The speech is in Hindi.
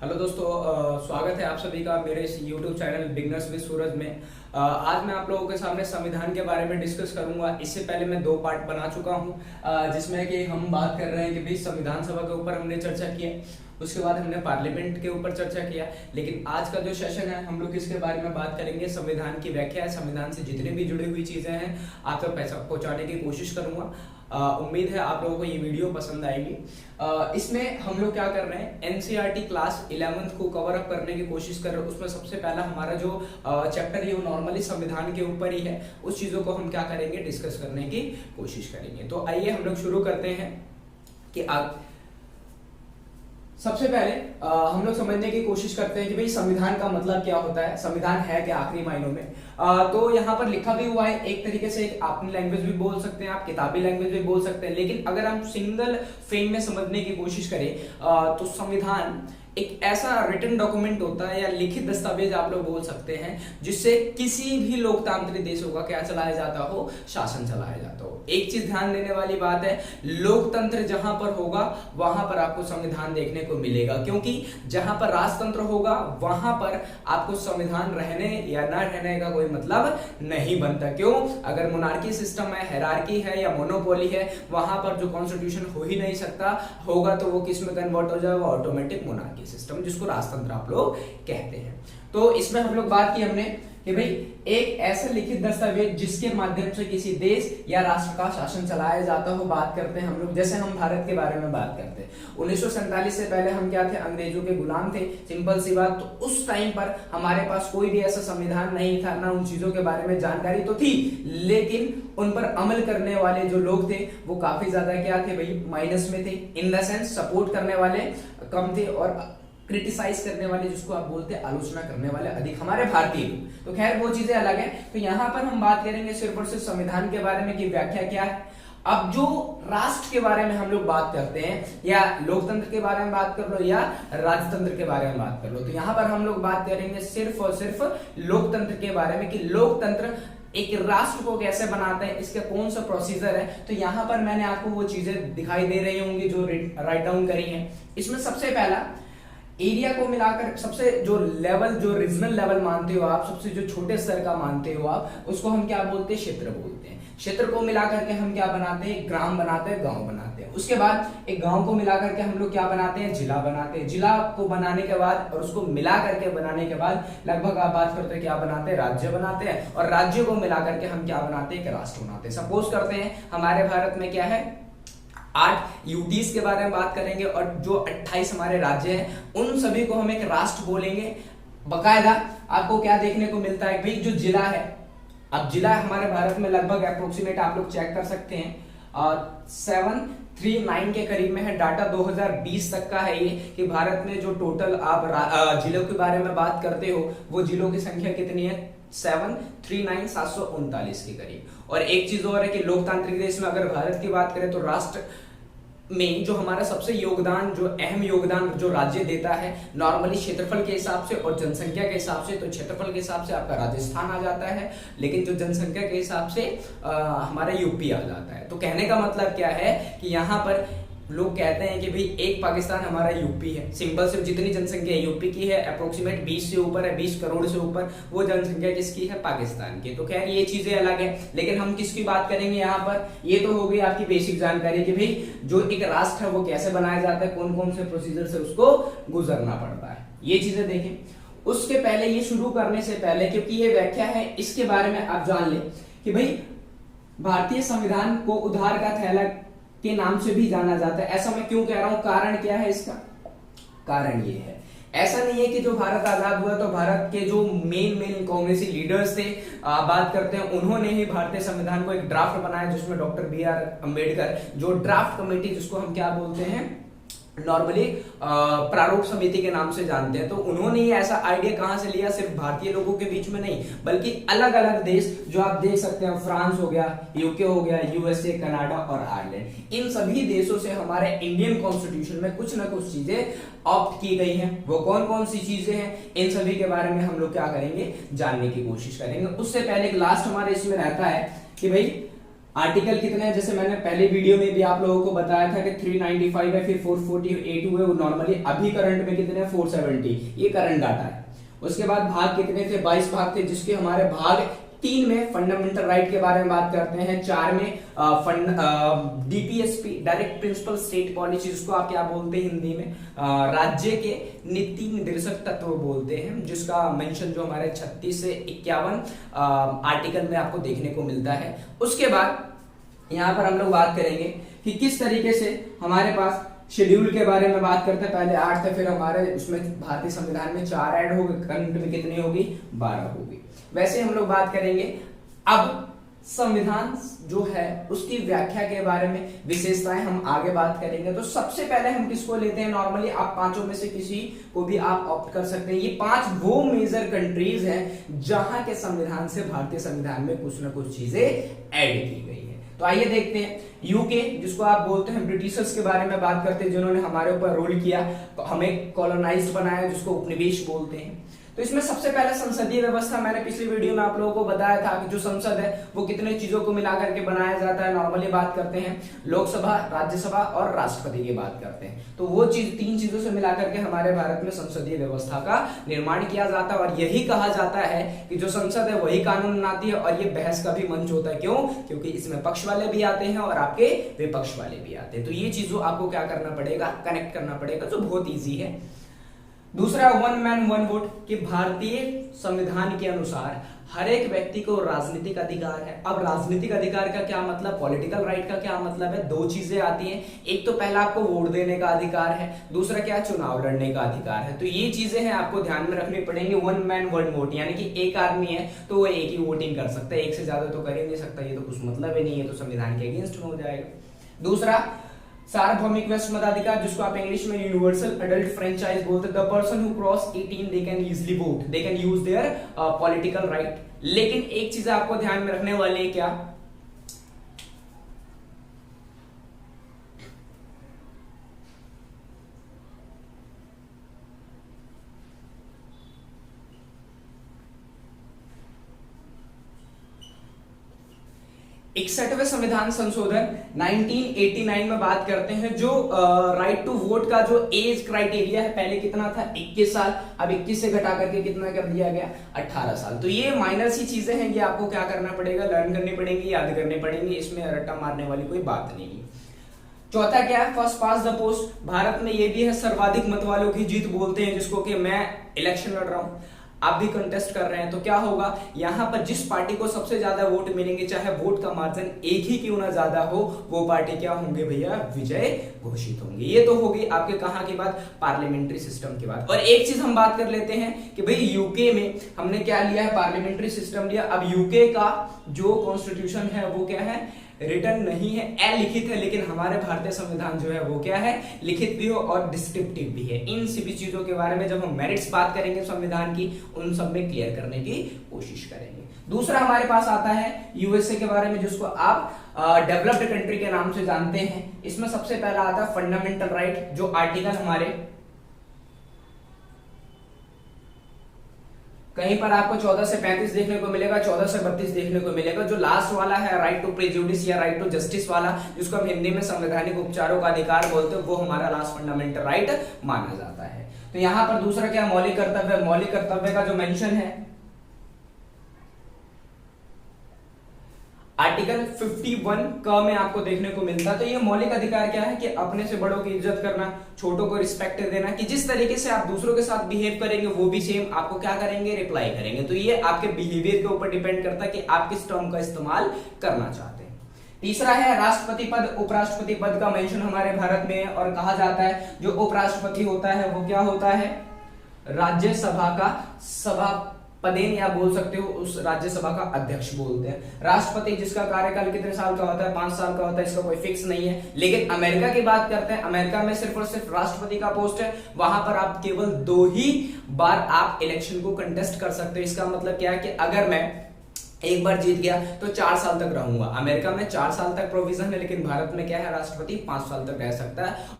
हेलो दोस्तों, स्वागत है आप सभी का मेरे इस YouTube चैनल बिगनर्स विद सूरज में। आज मैं आप लोगों के सामने संविधान के बारे में डिस्कस करूंगा। इससे पहले मैं 2 पार्ट बना चुका हूं, जिसमें कि हम बात कर रहे हैं कि भाई संविधान सभा के ऊपर हमने चर्चा की है, उसके बाद हमने पार्लियामेंट के ऊपर चर्चा किया। लेकिन आज का जो सेशन है हम लोग इसके बारे में बात करेंगे, संविधान की व्याख्या है, संविधान से जितनी भी जुड़ी हुई चीजें हैं आप तक पहुंचाने की कोशिश करूंगा। उम्मीद है आप लोगों को ये वीडियो पसंद आएगी। इसमें हम लोग क्या कर रहे हैं, एनसीईआरटी क्लास 11th को कवर अप करने की कोशिश कर रहे हैं। उसमें सबसे पहला हमारा जो चैप्टर है वो नॉर्मली संविधान के ऊपर ही है। उस चीजों को हम क्या करेंगे, डिस्कस करने की कोशिश करेंगे। तो आइए हम लोग शुरू करते हैं कि सबसे पहले हम लोग समझने की कोशिश करते हैं कि भाई संविधान का मतलब क्या होता है, संविधान है क्या आखिरी मायनों में। तो यहाँ पर लिखा भी हुआ है, एक तरीके से अपनी लैंग्वेज भी बोल सकते हैं, आप किताबी लैंग्वेज भी बोल सकते हैं। लेकिन अगर हम सिंगल फ्रेम में समझने की कोशिश करें तो संविधान एक ऐसा रिटन डॉक्यूमेंट होता है या लिखित दस्तावेज आप लोग बोल सकते हैं, जिससे किसी भी लोकतांत्रिक देशों का क्या चलाया जाता हो, शासन चलाया जाता हो। एक चीज ध्यान देने वाली बात है, लोकतंत्र जहां पर होगा वहां पर आपको संविधान देखने को मिलेगा, क्योंकि जहां पर राजतंत्र होगा वहां पर आपको संविधान रहने या न रहने का कोई मतलब नहीं बनता। क्यों? अगर मोनार्की सिस्टम है, हायरार्की है या मोनोपोली है, वहां पर जो कॉन्स्टिट्यूशन हो ही नहीं सकता, होगा तो वो किस में कन्वर्ट हो जाएगा, ऑटोमेटिक मोनार्की सिस्टम, जिसको राजतंत्र आप लोग कहते हैं। तो इसमें हम लोग बात की हमने कि भाई एक ऐसा लिखित दस्तावेज जिसके माध्यम से किसी देश या राष्ट्र का शासन चलाया जाता हो, बात करते हैं हम लोग। जैसे हम भारत के बारे में बात करते हैं, 1947 से पहले हम क्या थे, अंग्रेजों के गुलाम थे, सिंपल सी बात। तो उस टाइम पर हमारे पास कोई भी ऐसा संविधान नहीं था, ना उन चीजों के बारे में जानकारी तो थी, लेकिन उन पर अमल करने वाले जो लोग थे वो काफी ज्यादा क्या थे भाई, माइनस में थे। इन द सेंस सपोर्ट करने वाले कम थे और क्रिटिसाइज करने वाले, जिसको आप बोलते हैं आलोचना करने वाले, अधिक हमारे भारतीय लोग। तो खैर वो चीजें अलग है। तो यहाँ पर हम बात करेंगे सिर्फ और सिर्फ संविधान के बारे में कि व्याख्या क्या है। अब जो राष्ट्र के बारे में हम लोग बात करते हैं, या लोकतंत्र के बारे में बात कर लो या राजतंत्र के बारे में बात कर लो, तो यहाँ पर हम लोग बात करेंगे सिर्फ और सिर्फ लोकतंत्र के बारे में कि लोकतंत्र एक राष्ट्र को कैसे बनाते हैं, इसका कौन सा प्रोसीजर है। तो यहाँ पर मैंने आपको वो चीजें दिखाई दे रही होंगी जो राइट डाउन करी है। इसमें सबसे पहला एरिया को मिलाकर, सबसे जो लेवल, जो रीजनल लेवल मानते हो आप, सबसे जो छोटे स्तर का मानते हो आप, उसको हम क्या बोलते हैं, क्षेत्र बोलते हैं। क्षेत्र को मिलाकर के हम क्या बनाते हैं, ग्राम बनाते हैं, गांव बनाते हैं। उसके बाद एक गांव को मिलाकर के हम लोग क्या बनाते हैं, जिला बनाते हैं। जिला को बनाने के बाद और उसको मिला करके बनाने के बाद लगभग आप बात करते हैं क्या बनाते हैं, राज्य बनाते हैं। और राज्य को मिलाकर के हम क्या बनाते हैं, एक राष्ट्र बनाते हैं। सपोज करते हैं हमारे भारत में क्या है, 8 यूटीज के बारे में बात करेंगे, और जो 28 हमारे राज्य हैं उन सभी को हम एक राष्ट्र बोलेंगे। बकायदा आपको क्या देखने को मिलता है भाई, जो जिला है, अब जिला हमारे भारत में लगभग अप्रोक्सीमेट आप लोग चेक कर सकते हैं 739 के करीब में है। डाटा 2020 तक का है ये, कि भारत में जो टोटल आप जिलों के बारे में बात करते हो, वो जिलों की संख्या कितनी है, 739 के करीब। और एक चीज और है कि लोकतांत्रिक देश में अगर भारत की बात करें तो राष्ट्र में जो हमारा सबसे योगदान, जो अहम योगदान जो राज्य देता है, नॉर्मली क्षेत्रफल के हिसाब से और जनसंख्या के हिसाब से, तो क्षेत्रफल के हिसाब से आपका राजस्थान आ जाता है, लेकिन जो जनसंख्या के हिसाब से हमारा यूपी आ जाता है। तो कहने का मतलब क्या है कि यहाँ पर लोग कहते हैं कि भाई एक पाकिस्तान हमारा यूपी है। सिंपल से जितनी जनसंख्या यूपी की है अप्रोक्सीमेट 20 से ऊपर है, 20 करोड़ से ऊपर, वो जनसंख्या किसकी है, पाकिस्तान की। तो खैर ये चीजें अलग है, लेकिन हम किसकी बात करेंगे यहाँ पर, ये तो हो गई आपकी बेसिक जानकारी कि भाई जो एक राष्ट्र है वो कैसे बनाया जाता है, कौन कौन से प्रोसीजर से उसको गुजरना पड़ता है, ये चीजें देखें। उसके पहले, ये शुरू करने से पहले, क्योंकि ये व्याख्या है, इसके बारे में आप जान ले कि भाई भारतीय संविधान को उधार का थैला के नाम से भी जाना जाता है। ऐसा मैं क्यों कह रहा हूं, कारण क्या है इसका, कारण ये है, ऐसा नहीं है कि जो भारत आजाद हुआ तो भारत के जो मेन कांग्रेसी लीडर्स थे, बात करते हैं, उन्होंने ही भारतीय संविधान को एक ड्राफ्ट बनाया, जिसमें डॉक्टर BR अम्बेडकर, जो ड्राफ्ट कमेटी, जिसको हम क्या बोलते हैं नॉर्मली प्रारूप समिति के नाम से जानते हैं, तो उन्होंने ये ऐसा आइडिया कहां से लिया, सिर्फ भारतीय लोगों के बीच में नहीं, बल्कि अलग अलग देश जो आप देख सकते हैं, फ्रांस हो गया, यूके हो गया, USA, कनाडा और आयरलैंड, इन सभी देशों से हमारे इंडियन कॉन्स्टिट्यूशन में कुछ ना कुछ चीजें ऑप्ट की गई हैं। वो कौन कौन सी चीजें हैं, इन सभी के बारे में हम लोग क्या करेंगे, जानने की कोशिश करेंगे। उससे पहले एक लास्ट हमारे इसमें रहता है कि भाई आर्टिकल कितने हैं, जैसे मैंने पहले वीडियो में भी आप लोगों को बताया था कि 395 है, फिर 448 है, वो नॉर्मली अभी करंट में कितने हैं 470, ये करंट डाटा है। उसके बाद भाग कितने थे, 22 भाग थे, जिसके हमारे भाग 3 में फंडामेंटल राइट के बारे में बात करते हैं, 4 में DPSP direct principle state policy, जिसको आप क्या बोलते हैं हिंदी में, राज्य के नीति निर्देशक तत्व बोलते हैं, जिसका मेंशन जो हमारे 36 से 51 आर्टिकल में आपको देखने को मिलता है। उसके बाद यहाँ पर हम लोग बात करेंगे कि किस तरीके से हमारे पास शेड्यूल के बारे में बात करते हैं। पहले 8 थे, फिर हमारे उसमें भारतीय संविधान में 4 ऐड हो गए, करंट में कितनी होगी 12 होगी। वैसे हम लोग बात करेंगे अब संविधान जो है उसकी व्याख्या के बारे में, विशेषताएं हम आगे बात करेंगे। तो सबसे पहले हम किसको लेते हैं, नॉर्मली आप पांचों में से किसी को भी आप ऑप्ट कर सकते हैं। ये 5 वो मेजर कंट्रीज हैं जहां के संविधान से भारतीय संविधान में कुछ ना कुछ चीजें ऐड की गई है। तो आइए देखते हैं। यूके, जिसको आप बोलते हैं ब्रिटिशर्स के बारे में बात करते हैं, जिन्होंने हमारे ऊपर रूल किया, हमें कॉलोनाइज्ड बनाया, जिसको उपनिवेश बोलते हैं। तो इसमें सबसे पहले संसदीय व्यवस्था, मैंने पिछली वीडियो में आप लोगों को बताया था कि जो संसद है वो कितने चीजों को मिलाकर के बनाया जाता है। नॉर्मली बात करते हैं लोकसभा, राज्यसभा और राष्ट्रपति की बात करते हैं। तो वो चीज 3 चीजों से मिलाकर के हमारे भारत में संसदीय व्यवस्था का निर्माण किया जाता है, और यही कहा जाता है कि जो संसद है वही कानून बनाती है, और ये बहस का भी मंच होता है। क्यों? क्योंकि इसमें पक्ष वाले भी आते हैं और आपके विपक्ष वाले भी आते हैं। तो ये चीजों आपको क्या करना पड़ेगा, कनेक्ट करना पड़ेगा, जो बहुत ईजी है। दूसरा, 1 मैन 1 वोट, कि भारतीय संविधान के अनुसार हर एक व्यक्ति को राजनीतिक अधिकार है। अब राजनीतिक अधिकार का क्या मतलब, पॉलिटिकल राइट का क्या मतलब है, 2 चीजें आती हैं। एक तो पहला आपको वोट देने का अधिकार है, दूसरा क्या, चुनाव लड़ने का अधिकार है। तो ये चीजें हैं आपको ध्यान में रखनी पड़ेंगी। 1 मैन 1 वोट, यानी कि एक आदमी है तो वो एक ही वोटिंग कर सकता है, एक से ज्यादा तो कर ही नहीं सकता। ये तो कुछ मतलब ही नहीं है, तो संविधान के अगेंस्ट में हो जाएगा। दूसरा, सार्वभौमिक वयस्क मताधिकार, जिसको आप इंग्लिश में यूनिवर्सल एडल्ट फ्रेंचाइज बोलते हैं। The person who cross 18 they can easily vote, they can use their political right. लेकिन एक चीज आपको ध्यान में रखने वाली है, क्या, इकसठवें संविधान संशोधन 1989 में बात करते हैं, जो राइट टू वोट का जो एज क्राइटेरिया है, पहले कितना था 21 साल, अब 21 से घटा करके कितना कर दिया गया 18 साल। तो ये माइनर सी चीजें हैं, ये आपको क्या करना पड़ेगा, लर्न करनी पड़ेंगी, याद करनी पड़ेंगी, इसमें रट्टा मारने वाली कोई बात नहीं है। चौथा क्या है, first pass the post, Bharat में ये भी है सर्वाधिक मत वालों की जीत बोलते हैं, जिसको कि मैं इलेक्शन लड़ रहा हूं, आप भी कंटेस्ट कर रहे हैं, तो क्या होगा, यहां पर जिस पार्टी को सबसे ज्यादा वोट मिलेंगे, चाहे वोट का मार्जिन एक ही क्यों ना ज्यादा हो, वो पार्टी क्या होंगे भैया, विजय घोषित होंगे। ये तो होगी आपके कहां की बात, पार्लियामेंट्री सिस्टम की बात। और एक चीज हम बात कर लेते हैं कि भाई यूके में हमने क्या लिया है, पार्लियामेंट्री सिस्टम लिया। अब यूके का जो कॉन्स्टिट्यूशन है वो क्या है, रिटर्न नहीं है, अलिखित है, लेकिन हमारे भारतीय संविधान जो है वो क्या है, लिखित भी हो और डिस्क्रिप्टिव भी है। इन सभी चीजों के बारे में जब हम मेरिट्स बात करेंगे संविधान की, उन सब में क्लियर करने की कोशिश करेंगे। दूसरा हमारे पास आता है यूएसए के बारे में, जिसको आप डेवलप्ड कंट्री के नाम से जानते हैं। इसमें सबसे पहला आता है फंडामेंटल राइट, जो आर्टिकल हमारे कहीं पर आपको 14 से 35 देखने को मिलेगा, 14 से 32 देखने को मिलेगा। जो लास्ट वाला है राइट टू प्रेजुडिस या राइट टू जस्टिस वाला, जिसको हम हिंदी में संवैधानिक उपचारों का अधिकार बोलते हैं, वो हमारा लास्ट फंडामेंटल राइट माना जाता है। तो यहां पर दूसरा क्या, मौलिक कर्तव्य, मौलिक कर्तव्य का जो मेंशन है आर्टिकल 51 क में आपको देखने को मिलता है। तो ये मौलिक अधिकार क्या है कि अपने से बड़ों की इज्जत करना, छोटों को रिस्पेक्ट देना, कि जिस तरीके से आप दूसरों के साथ बिहेव करेंगे वो भी सेम आपको क्या करेंगे, रिप्लाई करेंगे। तो ये आपके बिहेवियर के ऊपर डिपेंड करता है कि आप किस टर्म का इस्तेमाल करना चाहते हैं। तीसरा है राष्ट्रपति पद, उपराष्ट्रपति पद का मेंशन हमारे भारत में है, और कहा जाता है जो उपराष्ट्रपति होता है वो क्या होता है, राज्यसभा का सभा पदेन, या बोल सकते हो उस राज्यसभा का अध्यक्ष बोलते हैं। राष्ट्रपति जिसका कार्यकाल कितने साल का होता है, 5 साल का होता है, इसका कोई फिक्स नहीं है। लेकिन अमेरिका की बात करते हैं, अमेरिका में सिर्फ और सिर्फ राष्ट्रपति का पोस्ट है, वहां पर आप केवल 2 ही बार आप इलेक्शन को कंटेस्ट कर सकते हो। इसका मतलब क्या है कि अगर मैं एक बार जीत गया तो 4 साल तक रहूंगा। अमेरिका में 4 साल तक प्रोविजन है, लेकिन भारत में क्या है, राष्ट्रपति 5 साल तक रह सकता है।